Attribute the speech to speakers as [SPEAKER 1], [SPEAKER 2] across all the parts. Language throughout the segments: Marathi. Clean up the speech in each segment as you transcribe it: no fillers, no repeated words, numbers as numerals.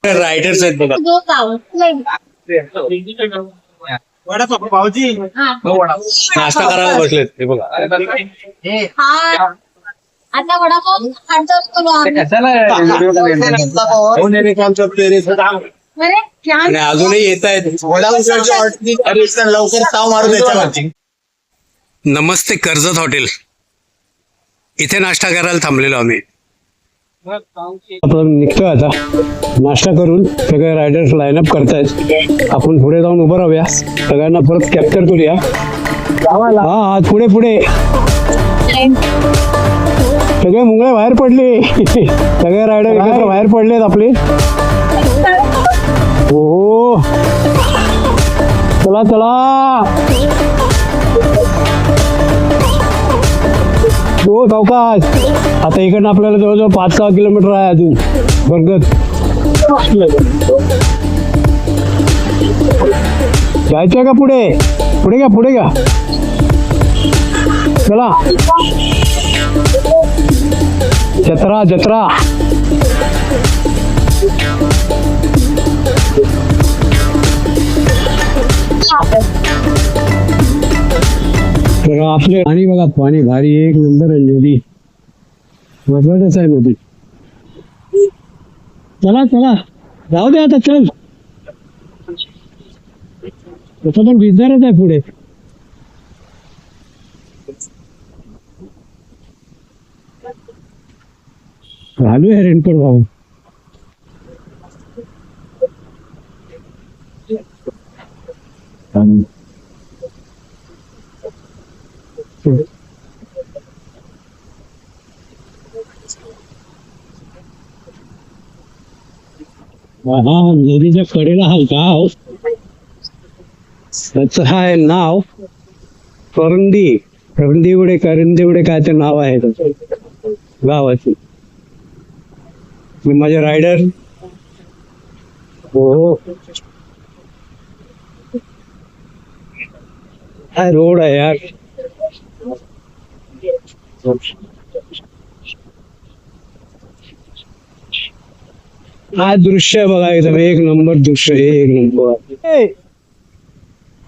[SPEAKER 1] रायडर्स आहेत बघा.
[SPEAKER 2] भाऊजी
[SPEAKER 1] नाश्ता करायला बसलेत हे बघा.
[SPEAKER 3] आता वडापाव खायचा असतो ना आम्ही. अरे
[SPEAKER 1] आणि अजूनही येत आहेत.
[SPEAKER 2] लवकर ताव मारू त्याच्यावरती.
[SPEAKER 1] नमस्ते कर्जत हॉटेल इथे नाश्ता करायला थांबलेलो आम्ही. आपण निघतोय आता नाश्ता करून. सगळे रायडर्स लाईनअप करतायत. आपण पुढे जाऊन उभं राहूया. सगळ्यांना परत कॅप्चर करूया. हा पुढे पुढे सगळे मुंगळे बाहेर पडले. सगळे रायडर एकत्र बाहेर पडलेत आपले. हो चला चला. हो सावकाश. आता इकडनं आपल्याला जवळजवळ 5-6 किलोमीटर आहे अजून बरगत. जायचंय का पुढे? पुढे घ्या पुढे घ्या. चला जत्रा जत्रा. तर आपले पाणी बघा. पाणी भारी एक नंबर आहे. नदी मजबूतच आहे नदी. चला चला जाऊ दे आता. चल तसं पण भिजणारच आहे पुढे. घालू आहे रेनकोट भाऊ. हा नदीच्या कडेला हा गाव. त्याचं आहे नाव करंदी. करंदीवडे करंदीवडे काय ते नाव आहे गावाचे. माझे रायडर. हो काय रोड आहे यार. हा दृश्य बघा एकदम एक नंबर दृश्य. एक नंबर.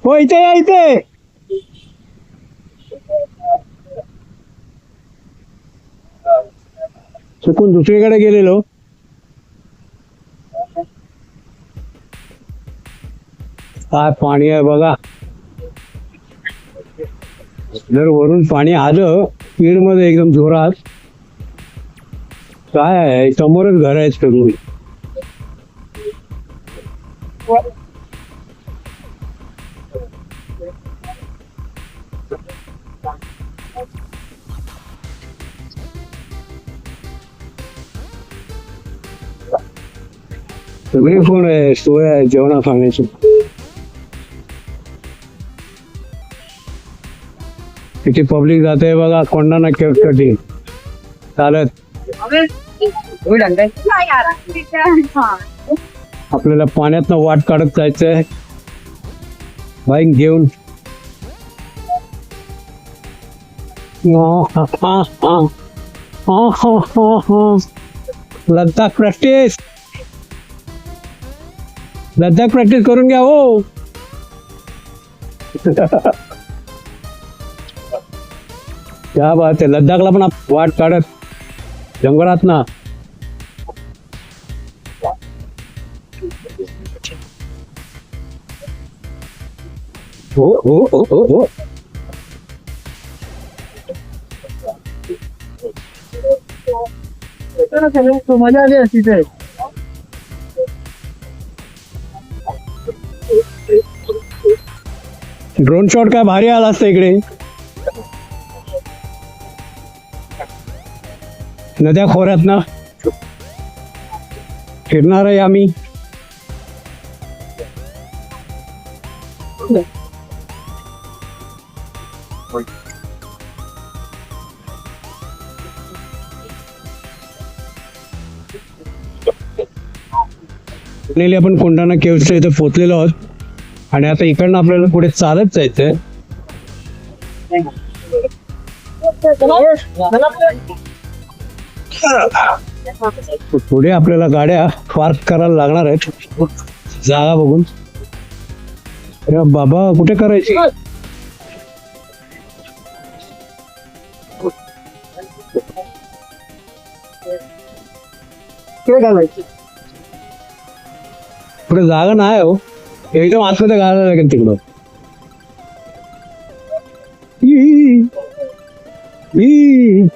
[SPEAKER 1] हो इथे या इथे. चुकून दुसरीकडे गेलेलो. काय पाणी आहे बघा. जर वरून पाणी आलं स्पीड मध्ये एकदम जोरात. काय आहे समोरच घर आहेत सगळी. सगळी कोण आहे सोय आहे जेवणा खाण्याची. किती पब्लिक जाते बघा. कोंडाणा केव्हसाठी चालत. आपल्याला पाण्यातनं वाट काढत जायचंय बाईक घेऊन. लद्दाख प्रॅक्टिस. लद्दाख प्रॅक्टिस करून घ्या हो. क्या बात आहे. लद्दाखला पण वाट काढत जंगलात ना. हो हो हो हो हो.
[SPEAKER 2] मजा आली असती ते.
[SPEAKER 1] ड्रोन शॉट काय भारी आला असता इकडे. नद्या खोऱ्यात ना फिरणार आहे आम्ही. आपण कोंडाणा केव्हच्या इथे पोहोचलेलो आहोत. आणि आता इकडनं आपल्याला पुढे चालत जायचंय. पुढे आपल्याला गाड्या पार्क करायला लागणार आहेत जागा बघून. अरे बाबा कुठे करायची? पुढे जागा नाही हो, एकदम आतमध्ये घालायला लागेल तिकडं. ई. ई.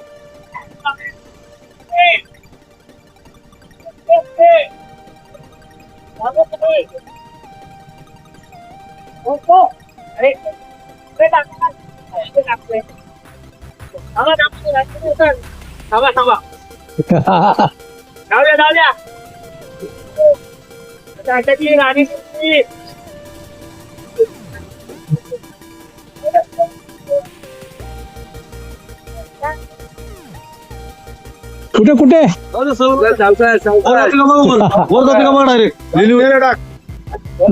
[SPEAKER 1] कुठे कुठे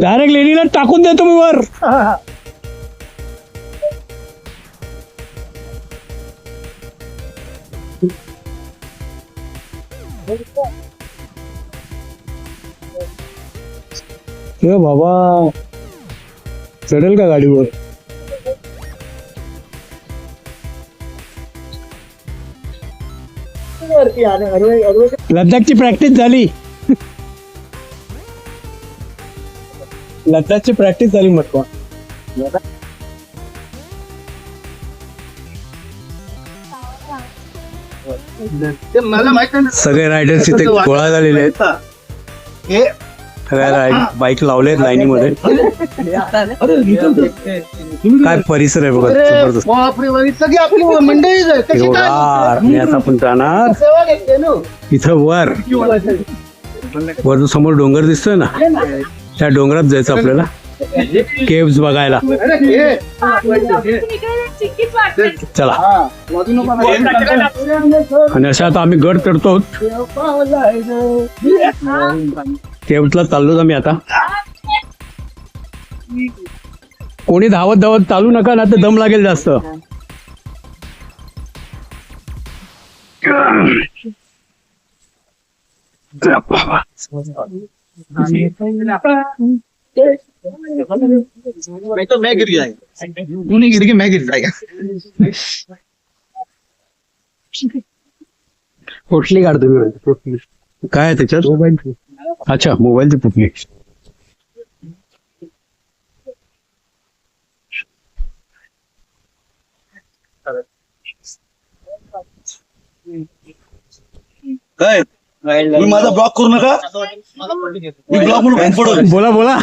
[SPEAKER 1] डायरेक्ट लेणीला टाकून देतो मी वर. ए बाबा चढेल का गाडीवर? लद्दाखची प्रॅक्टिस झाली. लद्दाखची प्रॅक्टिस झाली म्हटलं.
[SPEAKER 2] मला माहित नाही.
[SPEAKER 1] सगळे रायडर्स इथे गोळा झालेले आहेत. सगळ्या बाईक लावलेत लाईनीमध्ये. काय परिसर आहे बघा, जबरदस्त
[SPEAKER 2] बापरे, सगळी आपली मंडळीच आहे. कशी काय?
[SPEAKER 1] आणि आता आपण जाणार
[SPEAKER 2] सेवा घेते ना.
[SPEAKER 1] इथं वर जो समोर डोंगर दिसतोय ना, त्या डोंगरात जायचं आपल्याला केव्स बघायला. चला. आणि अशा आता आम्ही गड चढतो. केव्सला चाललोच आम्ही आता. कोणी धावत धावत चालू नका, ना तर दम लागेल जास्त.
[SPEAKER 2] मैं तो मैं गिर जाएगा. तू नहीं गिर के मैं गिर जाएगा.
[SPEAKER 1] कुठली काढतो मी? काय आहे त्याच्यात? अच्छा, मोबाईलची पुटली.
[SPEAKER 2] काय तुम्ही माझा ब्लॉक करू नका. मी ब्लॉक म्हणून पडतो.
[SPEAKER 1] बोला बोला.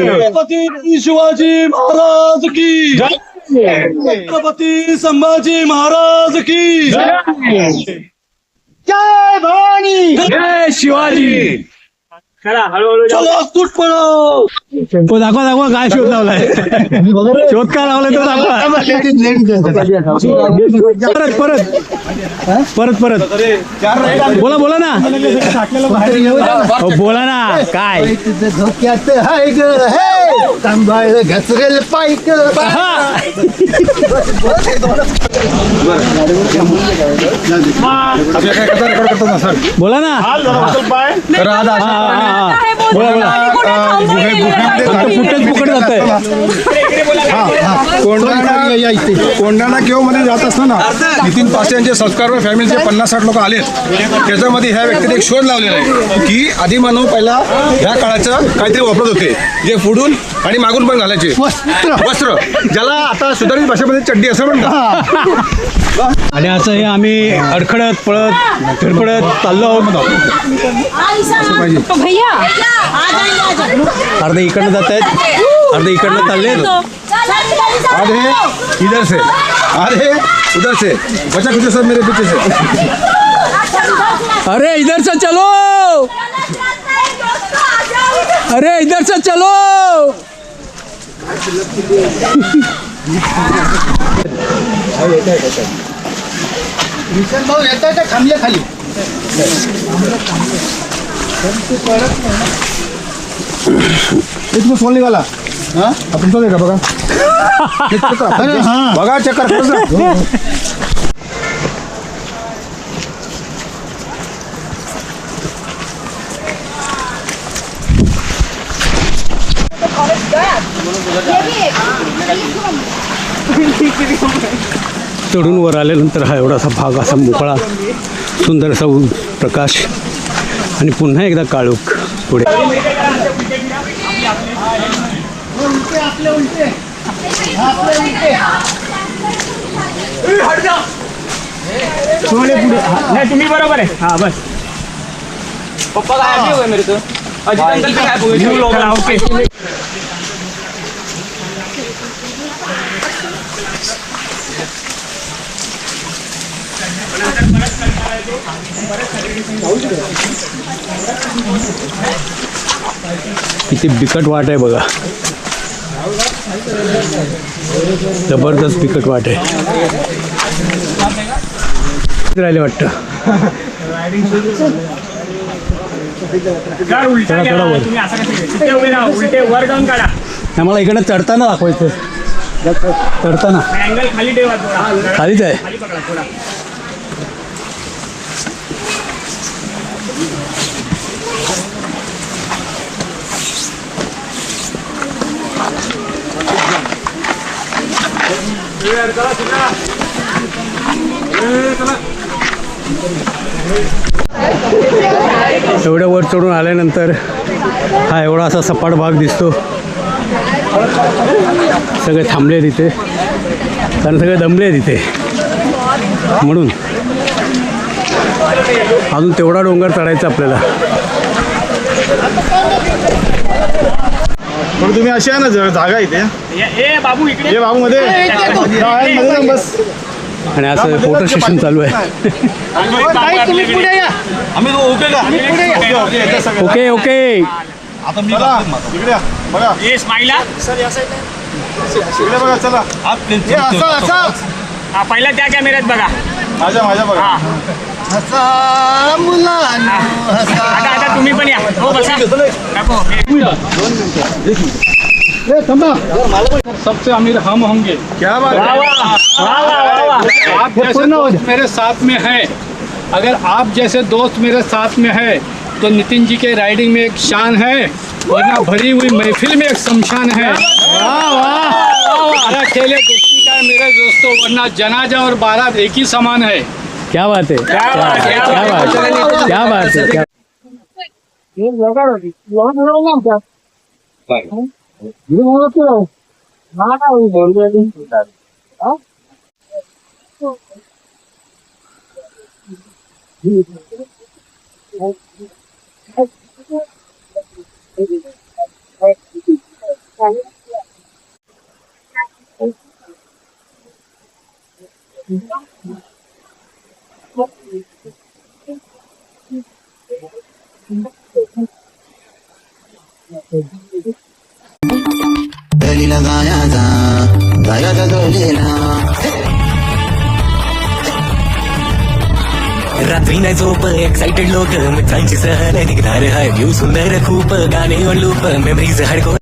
[SPEAKER 2] छत्रपती शिवाजी महाराज की जय. छत्रपती संभाजी महाराज की जय. जय भवानी.
[SPEAKER 1] जय शिवाजी.
[SPEAKER 2] चला तूट पडो.
[SPEAKER 1] तो दाखवा दाखवा काय शोध लावलाय. शोध काय लावलाय तो दाखवा. परत परत परत परत बोला बोला ना. हो, बोला ना काय.
[SPEAKER 2] धोक्यात हाय ग हे सांभाळ घसरेल पायक.
[SPEAKER 1] बोला ना. बोला बोला. फुटेज फुकट जात आहे.
[SPEAKER 4] कोंढाणा केव्ह मध्ये जात असताना नितीन पासे यांचे सबस्क्रायबर फॅमिलीचे 50-60 लोक आलेत. त्याच्यामध्ये ह्या व्यक्तीने एक शोध लावलेला आहे की आदिमानव पहिला ह्या काळाचं काहीतरी वापरत होते, जे पुढून आणि मागून पण घालायचे वस्त्र, ज्याला आता सुधारित भाषेमध्ये चड्डी असं म्हणतात.
[SPEAKER 1] आणि असं हे आम्ही अडखडत पळत फिरपडत चाललो आहोत. अर्धे इकडनं जात आहेत, अर्धे इकडनं चाललेत.
[SPEAKER 4] आधे इधर से, आधे उधर से, बच्चा कुछ सब मेरे पीछे से.
[SPEAKER 1] अरे इधर से चलो, अरे इधर से चलो.
[SPEAKER 2] मिशन भाऊ येतात का खांबल्या खाली.
[SPEAKER 4] तुम्ही सोल निघाला हा तुमचं आहे का बघा check करा. बघा चेक करा
[SPEAKER 1] चढून वर आल्यानंतर हा एवढासा भाग असा मोकळा सुंदरसा प्रकाश आणि पुन्हा एकदा काळोख पुढे.
[SPEAKER 5] नहीं तुम्ही बरोबर आहे. हा बस पप्पा काय आजी हो मेरे तो अजित अंकल पे काय बोल ओके.
[SPEAKER 1] किती बिकट वाट आहे बघा, जबरदस्त बिकट वाट आहे. राहिले वाटतं
[SPEAKER 5] जर उलटा
[SPEAKER 1] चढा वर.
[SPEAKER 5] तुम्ही असं कसं तिथे उभे राहा, उलटे वर जाऊन काढा.
[SPEAKER 1] आम्हाला इकडे चढताना दाखवायचं. चढताना
[SPEAKER 5] अँगल खाली ठेवा थोडा,
[SPEAKER 1] खालीच आहे.
[SPEAKER 5] खाली पकडा थोडा.
[SPEAKER 1] एवढ्या वर चढून आल्यानंतर हा एवढा असा सपाट भाग दिसतो. सगळे थांबले तिथे कारण सगळे दमले तिथे, म्हणून अजून तेवढा डोंगर चढायचा आपल्याला.
[SPEAKER 4] पण तुम्ही अशी आहे ना जागा इथे
[SPEAKER 5] ए बाबू इकडे
[SPEAKER 4] हे बाबू मध्ये मध्ये बस
[SPEAKER 1] आणि असं फोटो सेशन चालू आहे.
[SPEAKER 2] आम्ही ओके का
[SPEAKER 1] ओके ओके.
[SPEAKER 2] आता मी
[SPEAKER 4] चला इकडे या. बघा
[SPEAKER 5] ए स्माइला
[SPEAKER 4] इकडे बघा चला हे असं असं
[SPEAKER 5] हा पहिला त्या कॅमेऱ्यात बघा.
[SPEAKER 4] माझ्या बघा
[SPEAKER 5] हा आता आता तुम्ही पण या. हो बसा नको
[SPEAKER 6] सबसे अमीर हम होंगे.
[SPEAKER 4] क्या बात
[SPEAKER 5] वाह, वाह, वाह, वाह, वाह.
[SPEAKER 6] आप जैसे दोस्त मेरे साथ में हैं, अगर आप जैसे दोस्त मेरे साथ में है तो नितिन जी के राइडिंग में एक शान है, वरना भरी हुई महफिल में एक शमशान है. मेरा खेल है दोस्ती का है मेरे दोस्तों, वरना जनाजा और बारात एक ही समान है.
[SPEAKER 1] क्या बात है, क्या बात है, क्या बात है, क्या बात है, क्या.
[SPEAKER 7] गली लगाया जा गाया जा गलीला रात्री नाही झोप एक्साइटेड लोक मित्रांची सहल निघणार आहे व्ह्यू सुंदर खूप गाणे ऑन लूप मेमरीज हडको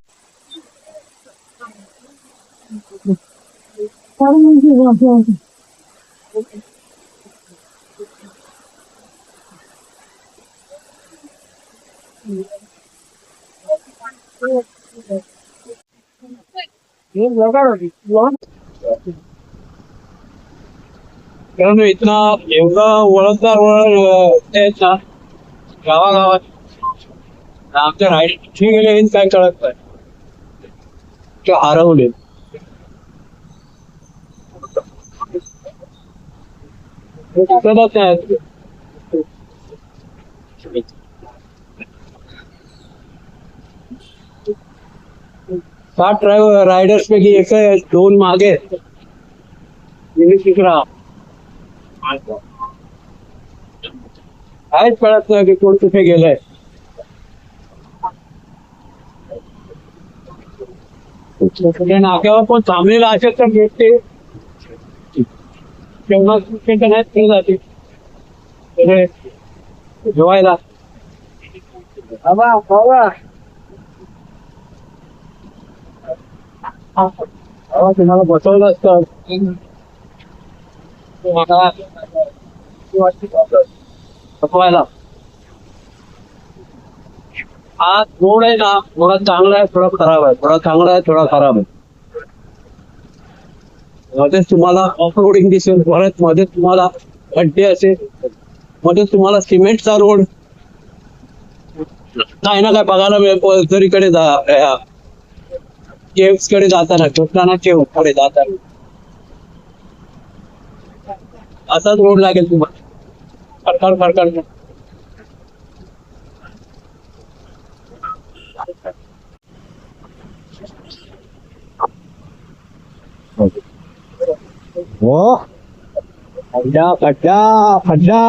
[SPEAKER 6] कारण इतना एवढा वळणदार वळण आहेत ना गावागावात, आमच्या राईड कुठे गेले हे काय कळत नाही, ते हरवले. सात ड्रायव्हर रायडर्स पैकी एक आहे, दोन मागे तिकडा काहीच कळत नाही की कोण कुठे गेलंय. नाक्यावर कोण थांबलेला असेल तर भेटते तेव्हा नाही जाते जेवायला. तुम्हाला बसवलं असतं बसवायला. हा रोड आहे ना, थोडा चांगला आहे थोडा खराब आहे, थोडा चांगला आहे थोडा खराब आहे. मध्येच तुम्हाला ऑफ रोडिंग दिसेल, परत मध्ये तुम्हाला खड्डे असेल, मध्ये तुम्हाला सिमेंटचा रोड काय ना काय बघायला मिळेल. पलसरीकडे जा, केव्स कडे जाताना, कृष्णा केव्ह कडे जाताना असाच रोड लागेल तुम्हाला. खडखड
[SPEAKER 1] हो खड्डा खड्डा खड्डा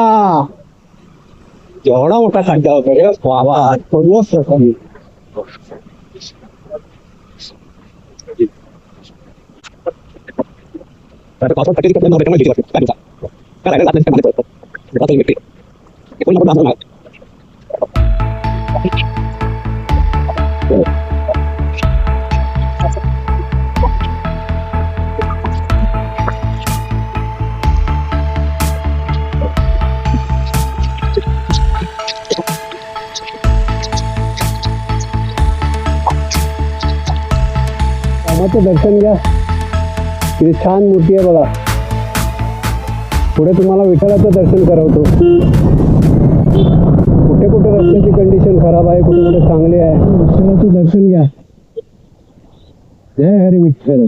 [SPEAKER 1] एवढा मोठा खड्डा होता रे बाबा. सर्वच प्रकारे रामाचं दर्शन घ्या. किती छान मूर्ती आहे बघा. पुढे तुम्हाला विठ्ठलाचं दर्शन करवतो. कुठे कुठे रस्त्याची कंडिशन खराब आहे, कुठे कुठे चांगली आहे. विठ्ठलाचं दर्शन घ्या. जय हरी विठ्ठल.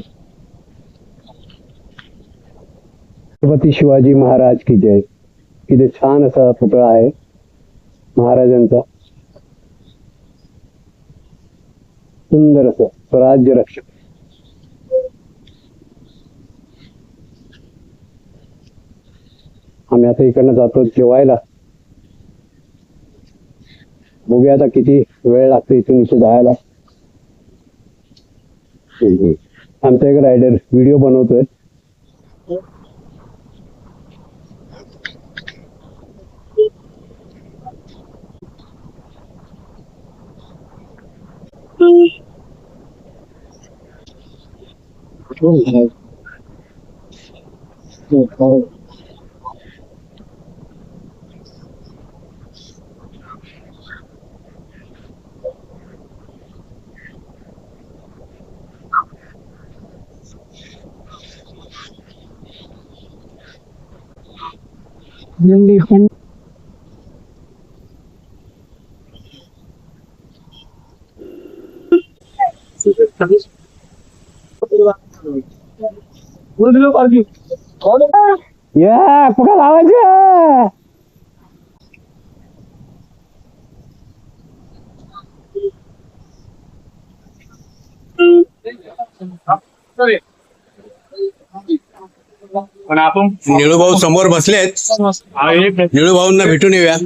[SPEAKER 1] छत्रपती शिवाजी महाराज की जय. किती छान असा पुतळा आहे महाराजांचा. सुंदर असं स्वराज्य रक्षक. आम्ही आता इकडनं जातो जेवायला. बघूया आता किती वेळ लागतो इथून इथे जायला. आमचा एक रायडर व्हिडिओ बनवतोय. या कुठं लावायचं.
[SPEAKER 6] पण आपण
[SPEAKER 1] निळूभाऊ समोर बसलेत. निळूभाऊंना भेटून येऊया.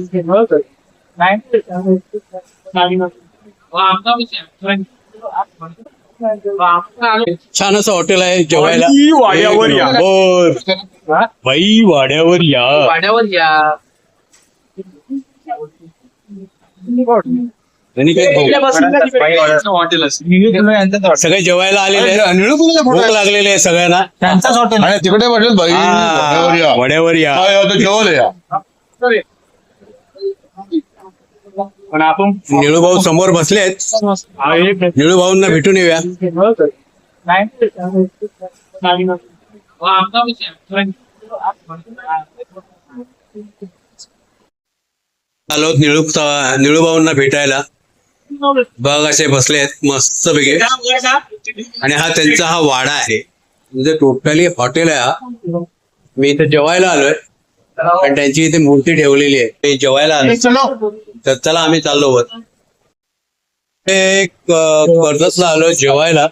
[SPEAKER 1] छान असं हॉटेल आहे जेवायला.
[SPEAKER 5] वाड्यावर या.
[SPEAKER 1] बाई वाड्यावर या. आणि काय सगळे जेवायला आलेले आहेत. भूक लागलेले आहे सगळ्यांना.
[SPEAKER 2] तिकडे वाटेल भाई
[SPEAKER 1] वाड्यावर या.
[SPEAKER 2] जेवण या.
[SPEAKER 6] पण आपण
[SPEAKER 1] निळूभाऊ समोर बसलेत. निळूभाऊंना भेटून येऊया. आलो निळूभाऊंना भेटायला. बघ असे बसलेत मस्त पैकी. आणि त्यांचा हा वाडा आहे. म्हणजे टोटली हॉटेल आहे हा. मी इथे जेवायला आलोय पण त्यांची इथे मूर्ती ठेवलेली आहे. ते जेवायला आलो तर चला आम्ही चाललो वर. ते कर्जतला आलोय जेवायला.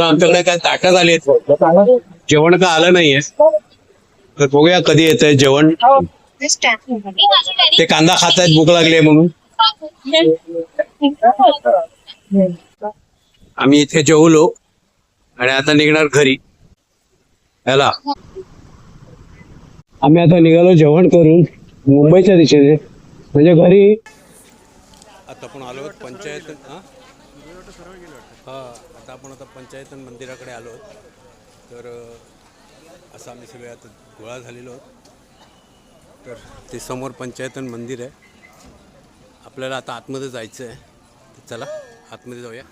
[SPEAKER 1] आमच्याकडे काय ताटं आली आहेत. जेवण का आलं नाहीये तर बघूया कधी येतंय जेवण. ते कांदा खातायत भूक लागली म्हणून. आम्ही इथे जेवलो आणि आता निघणार घरी. याला आम्ही आता निघालो जेवण करून मुंबईच्या दिशेने म्हणजे घरी. आता आपण आलो पंचायत. आता आपण आता पंचायतन मंदिराकडे आलो आहोत. तर असं आम्ही सगळे आता गोळा झालेलो आहोत. तर ते समोर पंचायतन मंदिर आहे. आपल्याला आता आतमध्ये जायचं आहे. तर चला आतमध्ये जाऊया.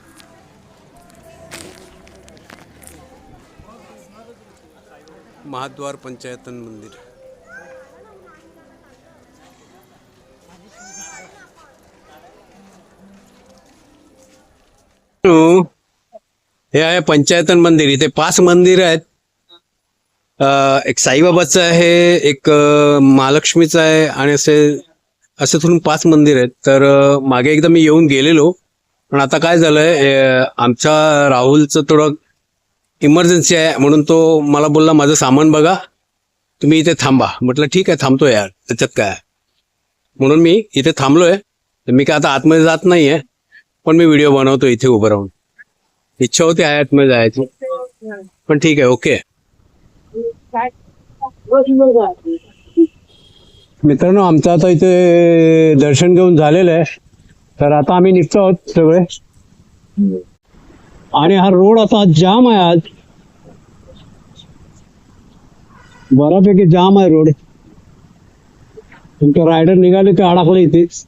[SPEAKER 1] महाद्वार पंचायतन मंदिर. हे आहे पंचायतन मंदिर. इथे 5 मंदिर आहेत. एक साईबाबाचं आहे, एक महालक्ष्मीचं आहे आणि असे थोडून 5 मंदिर आहेत. तर मागे एकदा मी येऊन गेलेलो, पण आता काय झालंय, आमच्या राहुलचं थोडं इमर्जन्सी आहे म्हणून तो मला बोलला माझं सामान बघा, तुम्ही इथे थांबा. म्हटलं ठीक आहे थांबतो यार, त्याच्यात काय. म्हणून मी इथे थांबलोय. तर मी काय आता आतमध्ये जात नाहीये, पण मी व्हिडिओ बनवतो इथे उभं राहून. इच्छा होती आतमध्ये जायची, पण ठीक आहे, ओके. मित्रांनो, आमचं आता इथे दर्शन घेऊन झालेलं आहे. तर आता आम्ही निघतो आहोत सगळे. आणि हा रोड आता जाम आहे. आज बऱ्यापैकी जाम आहे रोड. तुमचे रायडर निघाले ते अडकले इथेच.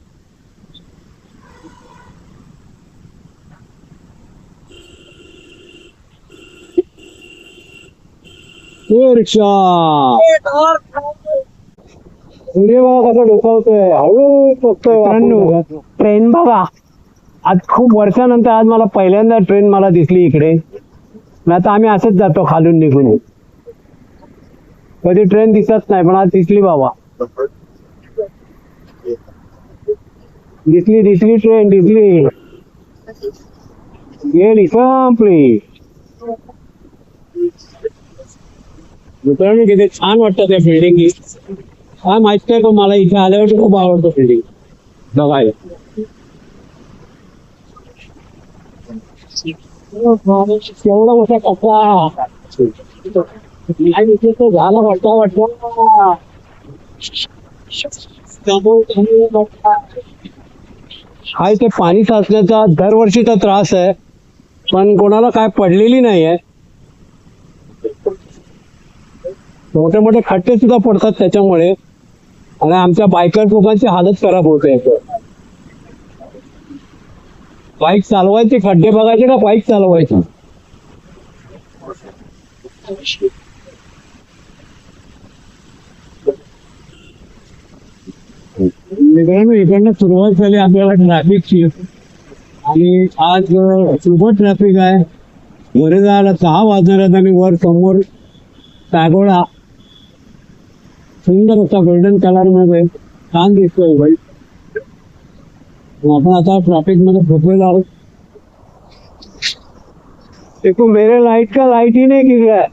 [SPEAKER 1] रिक्षा बघा कसं डोकावतोय, हळू बघतोय. ट्रेन बघा, आज खूप वर्षानंतर आज मला पहिल्यांदा ट्रेन मला दिसली इकडे. नाही तर आम्ही असंच जातो खालून निघून, कधी ट्रेन दिसत नाही, पण आज दिसली बाबा. दिसली ट्रेन दिसली, गेली संपली. मित्रांनो, किती छान वाटतं त्या बिल्डिंग. काय माहित काय, पण मला इथे आल्यावर खूप आवडतं बिल्डिंग बघायला. एवढा मोठा कपडा इथे तो झाला वाटतं. हा इथे पाणी साचण्याचा दरवर्षीचा त्रास आहे, पण कोणाला काय पडलेली नाही आहे. मोठे मोठे खड्डे सुद्धा पडतात त्याच्यामुळे, आणि आमच्या बायकर लोकांची हालत खराब होते. बाईक चालवायची, खड्डे बघायचे का बाईक चालवायची. इकडनं सुरुवात झाली आपल्याला ट्रॅफिकची. आणि आज खूपच ट्रॅफिक आहे. वर जायला 6 वाजणार आहेत. आणि वर समोर पॅगोडा सुंदर होता, गोल्डन कलर मध्ये छान दिसतोय भाई. आपण आता ट्रॅफिक मध्ये फसलेलो आहोत. देखो मेरे लाइट का लाइट ही नहीं गिर रहा है.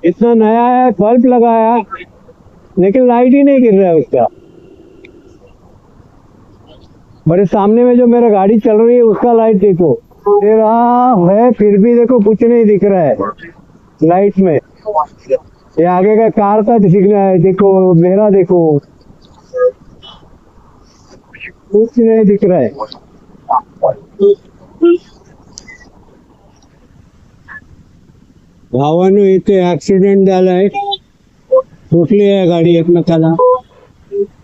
[SPEAKER 1] इतना नया है, बल्ब लगाया, लेकिन लाइट ही नहीं गिर रहा है उसका. मेरे सामने में जो मेरा गाड़ी चल रही है उसका लाइट देखो, दे रहा है, फिर भी देखो कुछ नहीं दिख रहा है लाइट में. ये आगे का कार का दिख रहा है, देखो मेरा देखो कुछ नहीं दिख रहा है. भावानो, इथे ऍक्सिडेंट झालाय, फुटली आहे गाडी एकमेकाला.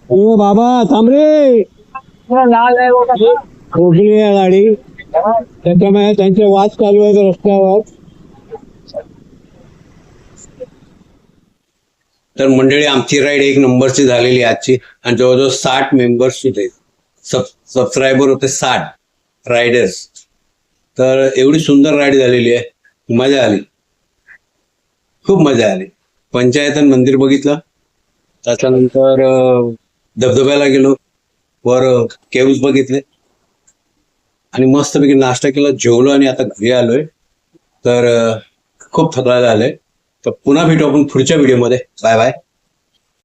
[SPEAKER 1] ओ बाबा थांब रे, फुटली आहे गाडी. त्याच्यामुळे त्यांचे वाद चालू आहेत रस्त्यावर. तर मंडळी, आमची राईड 1 नंबरची झालेली आजची. आणि जवळजवळ 60 मेंबर्स होते, सबस्क्रायबर होते 60 रायडर्स. तर एवढी सुंदर राईड झालेली आहे, मजा आली, खूप मजा आली. पंचायतन मंदिर बघितलं, त्याच्यानंतर धबधब्याला गेलो, वर केव्ज बघितले, आणि मस्तपैकी नाश्ता केला, जेवलो, आणि आता घरी आलोय. तर खूप थकलेलं आलंय. तर पुन्हा भेटू आपण पुढच्या व्हिडिओमध्ये. Bye bye.